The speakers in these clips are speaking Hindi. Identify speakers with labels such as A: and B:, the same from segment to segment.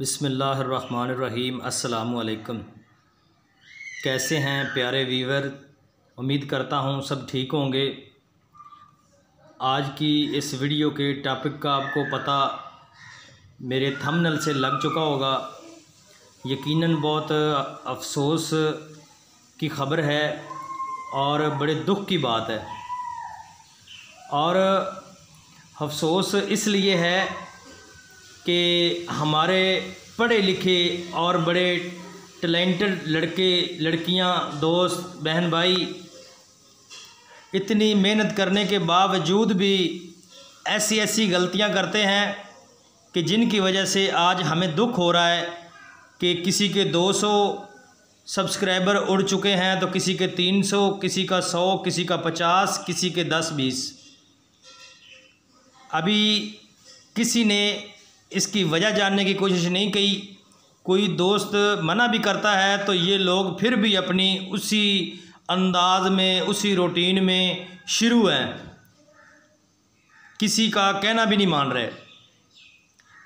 A: बिस्मिल्लाहिर्रहमानिर्रहीम। अस्सलामुअलैकुम। कैसे हैं प्यारे व्यूवर? उम्मीद करता हूँ सब ठीक होंगे। आज की इस वीडियो के टॉपिक का आपको पता मेरे थंबनेल से लग चुका होगा। यकीनन बहुत अफसोस की ख़बर है और बड़े दुख की बात है। और अफसोस इसलिए है कि हमारे पढ़े लिखे और बड़े टैलेंटेड लड़के लड़कियां, दोस्त, बहन भाई इतनी मेहनत करने के बावजूद भी ऐसी गलतियां करते हैं कि जिनकी वजह से आज हमें दुख हो रहा है कि किसी के 200 सब्सक्राइबर उड़ चुके हैं, तो किसी के 300, किसी का 100, किसी का 50, किसी के 10-20। अभी किसी ने इसकी वजह जानने की कोशिश नहीं की। कोई दोस्त मना भी करता है तो ये लोग फिर भी अपनी उसी अंदाज में, उसी रूटीन में शुरू हैं, किसी का कहना भी नहीं मान रहे।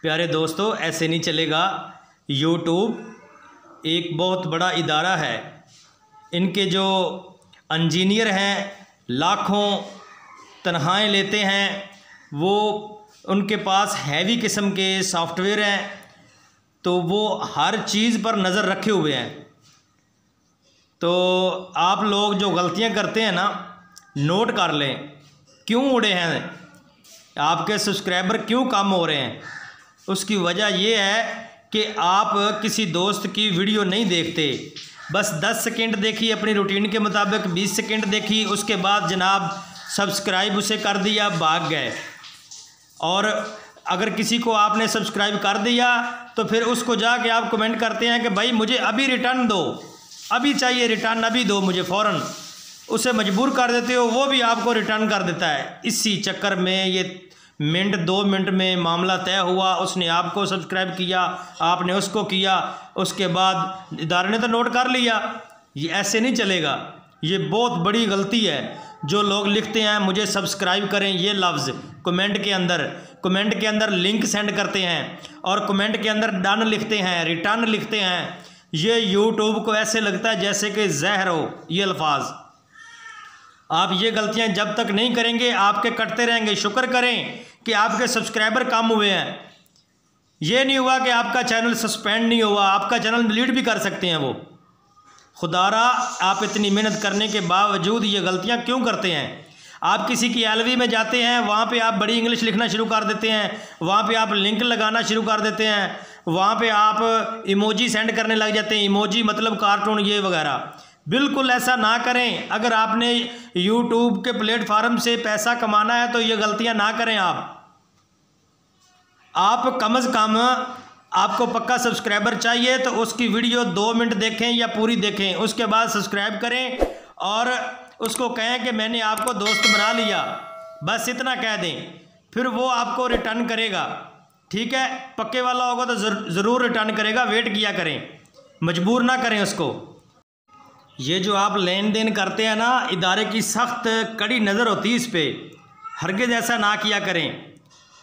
A: प्यारे दोस्तों, ऐसे नहीं चलेगा। यूट्यूब एक बहुत बड़ा इदारा है। इनके जो इंजीनियर हैं लाखों तनख्वाहें लेते हैं, वो उनके पास हैवी किस्म के सॉफ्टवेयर हैं, तो वो हर चीज़ पर नज़र रखे हुए हैं। तो आप लोग जो गलतियां करते हैं ना, नोट कर लें। क्यों उड़े हैं आपके सब्सक्राइबर, क्यों कम हो रहे हैं? उसकी वजह ये है कि आप किसी दोस्त की वीडियो नहीं देखते। बस 10 सेकंड देखी अपनी रूटीन के मुताबिक, 20 सेकंड देखी, उसके बाद जनाब सब्सक्राइब उसे कर दिया, भाग गए। और अगर किसी को आपने सब्सक्राइब कर दिया तो फिर उसको जाके आप कमेंट करते हैं कि भाई मुझे अभी रिटर्न दो, अभी चाहिए रिटर्न, अभी दो मुझे फ़ौरन। उसे मजबूर कर देते हो, वो भी आपको रिटर्न कर देता है। इसी चक्कर में ये मिनट 2 मिनट में मामला तय हुआ। उसने आपको सब्सक्राइब किया, आपने उसको किया, उसके बाद इदारे ने तो नोट कर लिया। ये ऐसे नहीं चलेगा। ये बहुत बड़ी गलती है। जो लोग लिखते हैं मुझे सब्सक्राइब करें ये लफ्ज़ कमेंट के अंदर लिंक सेंड करते हैं और कमेंट के अंदर डन लिखते हैं, रिटर्न लिखते हैं, ये यूट्यूब को ऐसे लगता है जैसे कि जहर हो ये अल्फाज। आप ये गलतियां जब तक नहीं करेंगे आपके कटते रहेंगे। शुक्र करें कि आपके सब्सक्राइबर कम हुए हैं। ये नहीं हुआ कि आपका चैनल सस्पेंड नहीं हुआ, आपका चैनल डिलीट भी कर सकते हैं वो। खुदारा, आप इतनी मेहनत करने के बावजूद ये गलतियां क्यों करते हैं? आप किसी की एलवी में जाते हैं, वहाँ पे आप बड़ी इंग्लिश लिखना शुरू कर देते हैं, वहाँ पे आप लिंक लगाना शुरू कर देते हैं, वहाँ पे आप इमोजी सेंड करने लग जाते हैं। इमोजी मतलब कार्टून ये वगैरह। बिल्कुल ऐसा ना करें। अगर आपने यूट्यूब के प्लेटफार्म से पैसा कमाना है तो ये गलतियाँ ना करें। आप कम से कम, आपको पक्का सब्सक्राइबर चाहिए तो उसकी वीडियो 2 मिनट देखें या पूरी देखें, उसके बाद सब्सक्राइब करें और उसको कहें कि मैंने आपको दोस्त बना लिया। बस इतना कह दें, फिर वो आपको रिटर्न करेगा। ठीक है, पक्के वाला होगा तो ज़रूर रिटर्न करेगा। वेट किया करें, मजबूर ना करें उसको। ये जो आप लेन देन करते हैं ना, इदारे की सख्त कड़ी नज़र होती है इस पर। हरगिज़ ऐसा ना किया करें।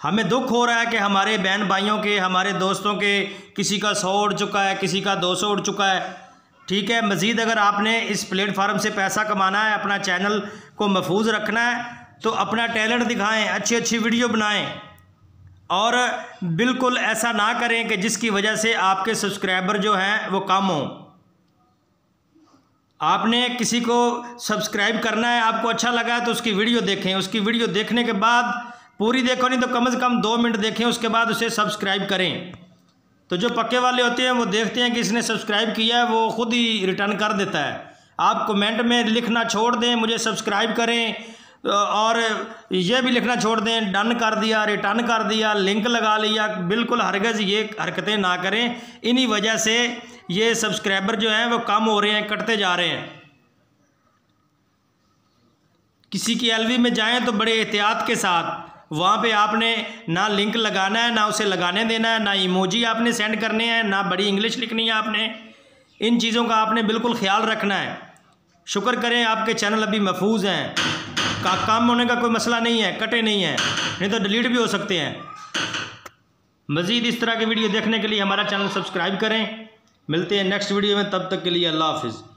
A: हमें दुख हो रहा है कि हमारे बहन भाइयों के, हमारे दोस्तों के किसी का 100 उड़ चुका है, किसी का 200 उड़ चुका है। ठीक है, मज़ीद अगर आपने इस प्लेटफार्म से पैसा कमाना है, अपना चैनल को महफूज रखना है, तो अपना टैलेंट दिखाएं, अच्छी वीडियो बनाएं और बिल्कुल ऐसा ना करें कि जिसकी वजह से आपके सब्सक्राइबर जो हैं वो कम हों। आपने किसी को सब्सक्राइब करना है, आपको अच्छा लगा है तो उसकी वीडियो देखें। उसकी वीडियो देखने के बाद पूरी देखो नहीं तो कम से कम 2 मिनट देखें, उसके बाद उसे सब्सक्राइब करें। तो जो पक्के वाले होते हैं वो देखते हैं कि इसने सब्सक्राइब किया है, वो खुद ही रिटर्न कर देता है। आप कमेंट में लिखना छोड़ दें मुझे सब्सक्राइब करें, और ये भी लिखना छोड़ दें डन कर दिया, रिटर्न कर दिया, लिंक लगा लिया। बिल्कुल हरगिज़ ये हरकतें ना करें। इन्हीं वजह से ये सब्सक्राइबर जो हैं वो कम हो रहे हैं, कटते जा रहे हैं। किसी की एलवी में जाएं तो बड़े एहतियात के साथ, वहाँ पे आपने ना लिंक लगाना है, ना उसे लगाने देना है, ना इमोजी आपने सेंड करने हैं, ना बड़ी इंग्लिश लिखनी है आपने। इन चीज़ों का आपने बिल्कुल ख्याल रखना है। शुक्र करें आपके चैनल अभी महफूज हैं, कम होने का कोई मसला नहीं है, कटे नहीं हैं, नहीं तो डिलीट भी हो सकते हैं। मज़ीद इस तरह के वीडियो देखने के लिए हमारा चैनल सब्सक्राइब करें। मिलते हैं नेक्स्ट वीडियो में, तब तक के लिए अल्लाह हाफिज़।